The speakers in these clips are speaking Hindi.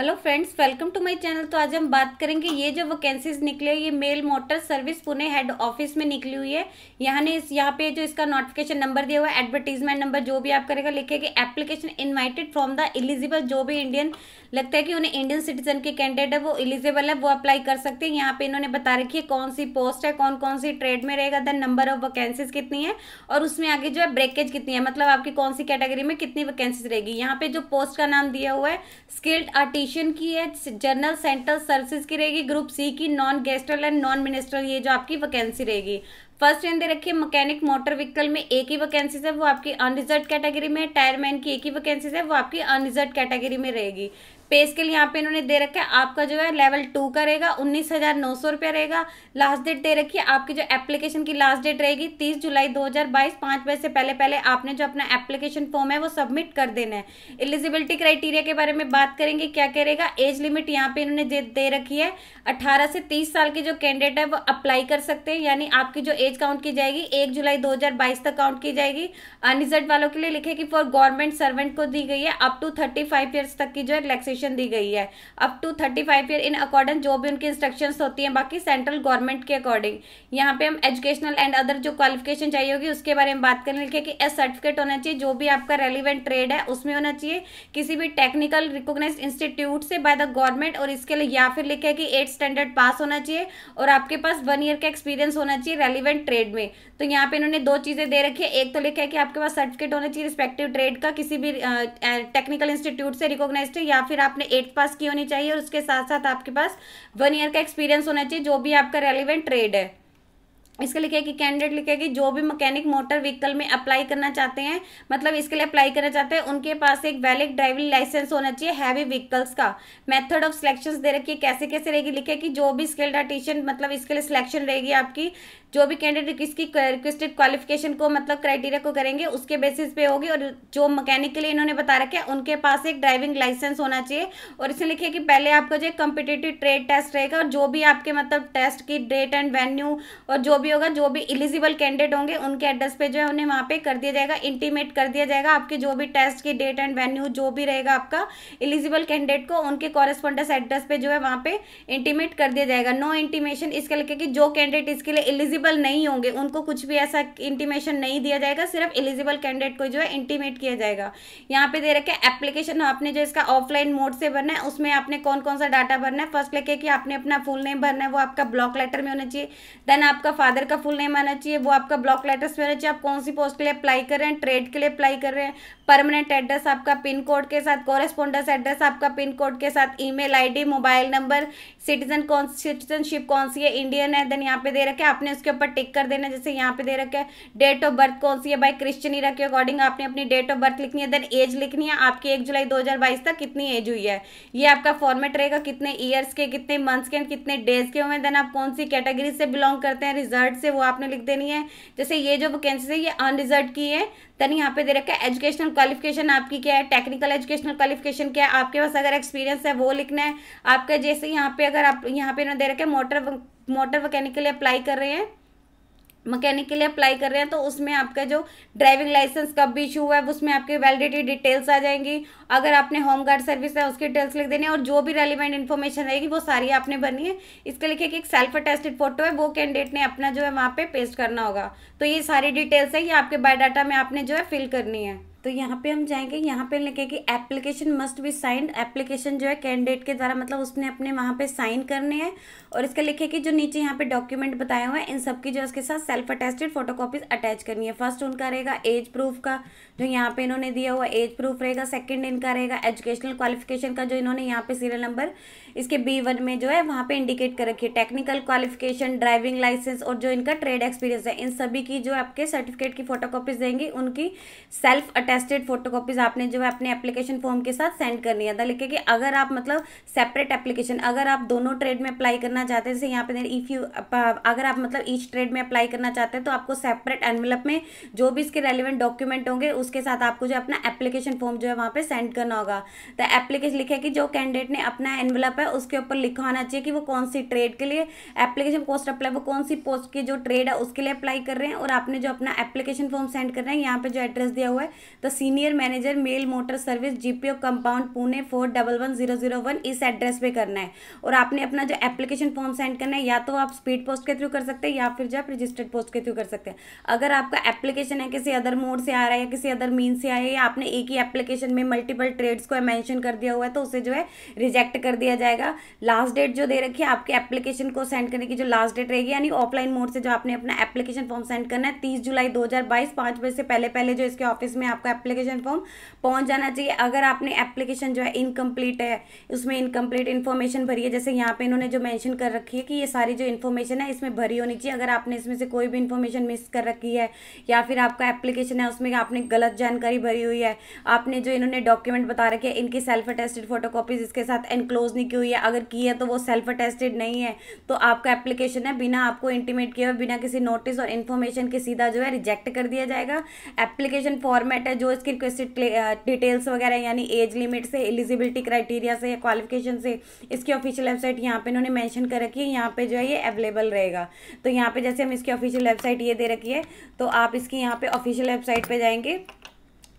Hello friends, welcome to my channel. तो आज हम बात करेंगे ये जो वैकेंसीज निकले ये mail motor service Pune head office में निकली हुई है। यहाँ पे जो इसका नोटिफिकेशन नंबर दिया हुआ है, एडवर्टीजमेंट नंबर जो भी आप करेगा लिखेगा application invited from the eligible, जो भी इंडियन लगता है कि उन्हें इंडियन सिटीजन के कैंडिडेट है वो एलिजिबल है वो अप्लाई कर सकते हैं। यहाँ पे इन्होंने बता रखी है कौन सी पोस्ट है, कौन कौन सी ट्रेड में रहेगा, देन नंबर ऑफ वैकेंसीज कितनी है और उसमें आगे जो है ब्रेकेज कितनी है, मतलब आपकी कौन सी कैटेगरी में कितनी वैकेंसीज रहेगी। यहाँ पे जो पोस्ट का नाम दिया हुआ है स्किल्ड आर्टिशियन की है, जनरल सेंट्रल सर्विसेज की रहेगी, ग्रुप सी की, नॉन गेस्ट्रल एंड नॉन मिनिस्ट्रल, ये जो आपकी वैकेंसी रहेगी। फर्स्ट इन दे रखिए मैकेनिक मोटर व्हीकल में एक ही वैकेंसी है वो आपकी अनरिजर्व कैटेगरी में, टायरमैन की एक ही वैकेंसी है वो आपकी अनरिजर्व कैटेगरी में रहेगी। पे स्केल यहाँ पे इन्होंने दे रखा है आपका जो है लेवल 2 का रहेगा, 19,900 रुपया रहेगा। लास्ट डेट दे रखी है आपकी जो एप्लीकेशन की लास्ट डेट रहेगी 30 जुलाई 2022, 5 बजे से पहले पहले आपने जो अपना एप्लीकेशन फॉर्म है वो सबमिट कर देना है। एलिजिबिलिटी क्राइटेरिया के बारे में बात करेंगे, क्या करेगा। एज लिमिट यहाँ पे इन्होंने दे रखी है 18 से 30 साल के जो कैंडिडेट है वो अप्लाई कर सकते हैं, यानी आपकी जो एज काउंट की जाएगी 1 जुलाई 2022 तक काउंट की जाएगी। अनरिजर्व वालों के लिए लिखे कि फॉर गवर्नमेंट सर्वेंट को दी गई है अप टू 35 ईयर्स तक की जो है रिलैक्सेशन दी गई है, up to 35 year in accordance जो भी उनकी इंस्ट्रक्शंस होती हैं बाकी सेंट्रल गवर्नमेंट के अकॉर्डिंग। यहाँ पे हम एजुकेशनल एंड अदर जो क्वालिफिकेशन चाहिए होगी उसके बारे में बात करने लिखे कि एस सर्टिफिकेट होना चाहिए जो भी आपका रेलिवेंट ट्रेड है उसमें होना चाहिए, किसी भी टेक्निकल रिकॉग्नाइज्ड इंस्टीट्यूट से बाय द गवर्नमेंट, और इसके लिए या फिर लिखे कि 8th स्टैंडर्ड पास होना चाहिए और आपके पास 1 ईयर का एक्सपीरियंस होना चाहिए रेलिवेंट ट्रेड में। तो यहाँ पे इन्होंने दो चीजें दे रखी है, एक तो लिखा है कि आपके पास सर्टिफिकेट होना चाहिए रिस्पेक्टिव ट्रेड का, किसी भी टेक्निकल इंस्टीट्यूट से रिकॉग्नाइज्ड है, या फिर आपने 8th पास की होनी चाहिए और उसके साथ साथ आपके पास 1 ईयर का एक्सपीरियंस होना चाहिए जो भी आपका रेलिवेंट ट्रेड है। इसके लिखे कि कैंडिडेट लिखे कि जो भी मैकेनिक मोटर व्हीकल में अप्लाई करना चाहते हैं, मतलब इसके लिए अप्लाई करना चाहते हैं, उनके पास एक वैलिड ड्राइविंग लाइसेंस होना चाहिए हैवी व्हीकल्स का। मेथड ऑफ सिलेक्शन दे रखी है कैसे कैसे रहेगी, लिखे कि जो भी स्किल्ड आर्टिशियन मतलब इसके लिए सिलेक्शन रहेगी आपकी, जो भी कैंडिडेट किसकी रिक्वेस्टेड क्वालिफिकेशन को मतलब क्राइटेरिया को करेंगे उसके बेसिस पे होगी। और जो मैकेनिक के लिए इन्होंने बता रखा है उनके पास एक ड्राइविंग लाइसेंस होना चाहिए। और इसमें लिखिए कि पहले आपका जो कॉम्पिटिटिव ट्रेड टेस्ट रहेगा और जो भी आपके मतलब टेस्ट की डेट एंड वेन्यू और जो भी होगा, जो भी एलिजिबल कैंडिडेट होंगे उनके एड्रेस पे जो है उन्हें वहाँ पे कर दिया जाएगा, इंटीमेट कर दिया जाएगा आपके जो भी टेस्ट की डेट एंड वेन्यू जो भी रहेगा आपका एलिजिबल कैंडिडेट को उनके कॉरेस्पॉन्डेंस एड्रेस पे जो है वहाँ पे इंटीमेट कर दिया जाएगा। नो इंटीमेशन इसके लिखे कि जो कैंडिडेट इसके लिए एलिजिबल नहीं होंगे उनको कुछ भी ऐसा इंटीमेशन नहीं दिया जाएगा, सिर्फ एलिजिबल कैंडिडेट को जो है इंटीमेट किया जाएगा। यहाँ पे दे रखे एप्लीकेशन आपने जो इसका ऑफलाइन मोड से भरना है, उसमें आपने कौन कौन सा डाटा भरना है। फर्स्ट लिखे कि आपने अपना फुल नेम भरना है, वो आपका ब्लॉक लेटर में होना चाहिए। देन आपका फादर का फुल नेम आना चाहिए, वो आपका ब्लॉक लेटर्स में होना चाहिए। आप कौन सी पोस्ट के लिए अप्लाई कर रहे हैं, ट्रेड के लिए अप्लाई कर रहे हैं, परमानेंट एड्रेस आपका पिन कोड के साथ, कॉरेस्पॉन्डेंस एड्रेस आपका पिन कोड के साथ, email ID, mobile number, citizenship कौन सी है, इंडियन है। देन यहाँ पे दे रखे आपने उसके ऊपर टिक कर देना, जैसे यहाँ पे दे रखे है डेट ऑफ बर्थ कौन सी है, बाय क्रिश्चियन ईरा के अकॉर्डिंग आपने अपनी डेट ऑफ बर्थ लिखनी है। देन एज लिखनी है आपकी 1 जुलाई 2022 तक कितनी एज हुई है, ये आपका फॉर्मेट रहेगा, कितने ईयर्स के, कितने मंथ्स के, कितने डेज के हुए। देन आप कौन सी कैटेगरी से बिलोंग करते हैं, रिजल्ट से, वो आपने लिख देनी है। जैसे ये जो वैकेंसी है ये अनरिजर्व की है। देन यहाँ पे दे रखा है एजुकेशनल क्वालिफिकेशन आपकी क्या है, टेक्निकल एजुकेशनल क्वालिफिकेशन क्या है, आपके पास अगर एक्सपीरियंस है वो लिखना है आपका। जैसे यहाँ पे अगर आप यहाँ पे दे रखा है मोटर मैकेनिक के लिए अप्लाई कर रहे हैं, मैकेनिक के लिए अप्लाई कर रहे हैं, तो उसमें आपका जो ड्राइविंग लाइसेंस कब भी इशू हुआ है उसमें आपकी वैलिडिटी डिटेल्स आ जाएंगी। अगर आपने होम गार्ड सर्विस है उसकी डिटेल्स लिख देनी है और जो भी रेलिवेंट इन्फॉर्मेशन रहेगी वो सारी आपने भरनी है। इसके लिखे कि एक सेल्फ अटेस्टेड फोटो है वो कैंडिडेट ने अपना जो है वहाँ पे पेस्ट करना होगा। तो ये सारी डिटेल्स है ये आपके बायोडाटा में आपने जो है फिल करनी है। तो यहाँ पे हम जाएंगे, यहाँ पे लिखे कि application must be signed, application जो है कैंडिडेट के द्वारा मतलब उसने अपने वहाँ पे साइन करने हैं। और इसके लिखे कि जो नीचे यहाँ पे डॉक्यूमेंट बताए हुए हैं इन सबकी जो इसके साथ सेल्फ अटेस्टेड फोटोकॉपीज अटैच करनी है। फर्स्ट उनका रहेगा एज प्रूफ का, जो यहाँ पे इन्होंने दिया हुआ एज प्रूफ रहेगा। सेकंड इनका रहेगा एजुकेशनल क्वालिफिकेशन का, जो इन्होंने यहाँ पे सीरियल नंबर इसके B1 में जो है वहाँ पे इंडिकेट कर रखी है। टेक्निकल क्वालिफिकेशन, ड्राइविंग लाइसेंस और जो इनका ट्रेड एक्सपीरियंस है, इन सभी की जो आपके सर्टिफिकेट की फोटोकॉपीज देंगी, उनकी सेल्फ अटेस्टेड फोटोकॉपीज आपने जो है अपने एप्लीकेशन फॉर्म के साथ सेंड करनी है। लिखे कि अगर आप मतलब सेपरेट एप्लीकेशन, अगर आप दोनों ट्रेड में अप्लाई करना चाहते हैं, जैसे यहाँ पे अगर आप मतलब ईच ट्रेड में अप्लाई करना चाहते हैं तो आपको सेपरेट एनवेलप में जो भी इसके रेलिवेंट डॉक्यूमेंट होंगे उसके साथ आपको जो अपना एप्लीकेशन फॉर्म जो है वहाँ पे सेंड करना होगा। तो एप्लीकेशन लिखे कि जो कैंडिडेट ने अपना एनवेलप है उसके ऊपर लिखा होना चाहिए कि वो कौन सी ट्रेड के लिए एप्लीकेशन पोस्ट अप्लाई, वो कौन सी पोस्ट की जो ट्रेड है उसके लिए अप्लाई कर रहे हैं और आपने जो अपना एप्लीकेशन फॉर्म सेंड कर रहे हैं यहाँ पे जो एड्रेस दिया हुआ है तो senior manager mail motor service GPO compound Pune 411001 इस एड्रेस पे करना है। और आपने अपना जो एप्लीकेशन फॉर्म सेंड करना है या तो आप स्पीड पोस्ट के थ्रू कर सकते हैं या फिर जो आप रजिस्टर्ड पोस्ट के थ्रू कर सकते हैं। अगर आपका एप्लीकेशन है किसी अदर मोड से आ रहा है या किसी अदर मीन से आया है या आपने एक ही एप्लीकेशन में मल्टीपल ट्रेड्स को मेंशन कर दिया हुआ है तो उसे जो है रिजेक्ट कर दिया जाएगा। लास्ट डेट जो दे रखी है आपके एप्लीकेशन को सेंड करने की, जो लास्ट डेट रहेगी यानी ऑफलाइन मोड से जो आपने अपना एप्लीकेशन फॉर्म सेंड करना है 30 जुलाई 2022 5 बजे से पहले पहले जो इसके ऑफिस में आपका एप्लीकेशन फॉर्म पहुंच जाना चाहिए। अगर आपने एप्लीकेशन जो है इनकम्प्लीट है, उसमें इनकम्प्लीट इन्फॉर्मेशन भरी है, जैसे यहाँ पे इन्होंने जो मेंशन कर रखी है कि ये सारी जो इन्फॉर्मेशन है इसमें भरी होनी चाहिए। अगर आपने इसमें से कोई भी इन्फॉर्मेशन मिस कर रखी है या फिर आपका एप्लीकेशन है उसमें आपने गलत जानकारी भरी हुई है, आपने जो इन्होंने डॉक्यूमेंट बता रखे हैं इनकी सेल्फ अटेस्टेड फोटोकॉपीज इसके साथ एनक्लोज नहीं की हुई है, अगर की है तो वो सेल्फ अटेस्टेड नहीं है, तो आपका एप्लीकेशन है बिना आपको इंटीमेट किए हुए, बिना किसी नोटिस और इन्फॉर्मेशन के सीधा जो है रिजेक्ट कर दिया जाएगा। एप्लीकेशन फॉर्मेट है जो इसकी रिक्वेस्टेड डिटेल्स वगैरह यानी एज लिमिट से, एलिजिबिलिटी क्राइटेरिया से, क्वालिफिकेशन से इसकी ऑफिशियल वेबसाइट यहाँ पे इन्होंने मेंशन कर रखी है, यहाँ पे जो है ये अवेलेबल रहेगा। तो यहाँ पे जैसे हम इसकी ऑफिशियल वेबसाइट ये दे रखी है तो आप इसकी यहाँ पे ऑफिशियल वेबसाइट पे जाएंगे,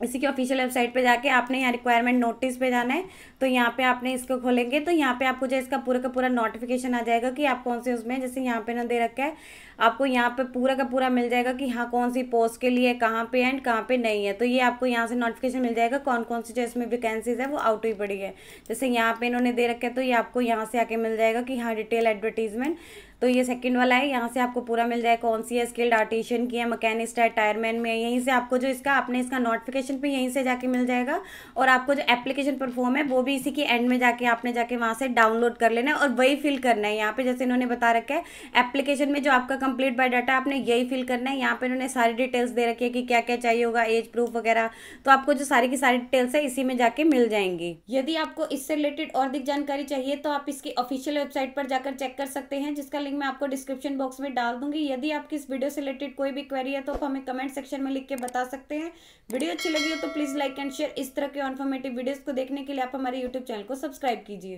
इसी की ऑफिशियल वेबसाइट पे जाके आपने यहाँ रिक्वायरमेंट नोटिस पे जाना है। तो यहाँ पे आपने इसको खोलेंगे तो यहाँ पे आपको जो इसका पूरा का पूरा नोटिफिकेशन आ जाएगा कि आप कौन से उसमें, जैसे यहाँ पे ना दे रखा है आपको यहाँ पे पूरा का पूरा मिल जाएगा कि हाँ कौन सी पोस्ट के लिए कहाँ पे एंड कहाँ पे नहीं है। तो ये आपको यहाँ से नोटिफिकेशन मिल जाएगा कौन कौन सी जो इसमें वैकेंसीज है वो आउट हुई पड़ी है। जैसे यहाँ पे इन्होंने दे रखा है तो ये आपको यहाँ से आके मिल जाएगा कि हाँ डिटेल एडवर्टीजमेंट, तो ये सेकंड वाला है, यहाँ से आपको पूरा मिल जाएगा कौन सी है, स्किल्ड आर्टिशियन की है, मैकेनिस्ट है, टायरमैन में है, यहीं से आपको जो इसका आपने इसका नोटिफिकेशन पे यहीं से जाके मिल जाएगा। और आपको जो एप्लीकेशन पर फॉर्म है वो भी इसी की एंड में जाके आपने जाके वहाँ से डाउनलोड कर लेना है और वही फिल करना है। यहाँ पे जैसे इन्होंने बता रखा है एप्लीकेशन में जो आपका कंप्लीट बायोडाटा आपने यही फिल करना है। यहाँ पे इन्होंने सारी डिटेल्स दे रखी है कि क्या क्या चाहिए होगा, एज प्रूफ वगैरह, तो आपको जो सारी की सारी डिटेल्स है इसी में जाके मिल जाएंगी। यदि आपको इससे रिलेटेड और अधिक जानकारी चाहिए तो आप इसकी ऑफिशियल वेबसाइट पर जाकर चेक कर सकते हैं, जिसका लिंक मैं आपको डिस्क्रिप्शन बॉक्स में डाल दूंगी। यदि आपकी इस वीडियो से रिलेटेड कोई भी क्वेरी है तो आप हमें कमेंट सेक्शन में लिख के बता सकते हैं। वीडियो अच्छी लगी हो तो प्लीज लाइक एंड शेयर। इस तरह के इन्फॉर्मेटिव वीडियोस को देखने के लिए आप हमारे यूट्यूब चैनल को सब्सक्राइब कीजिए।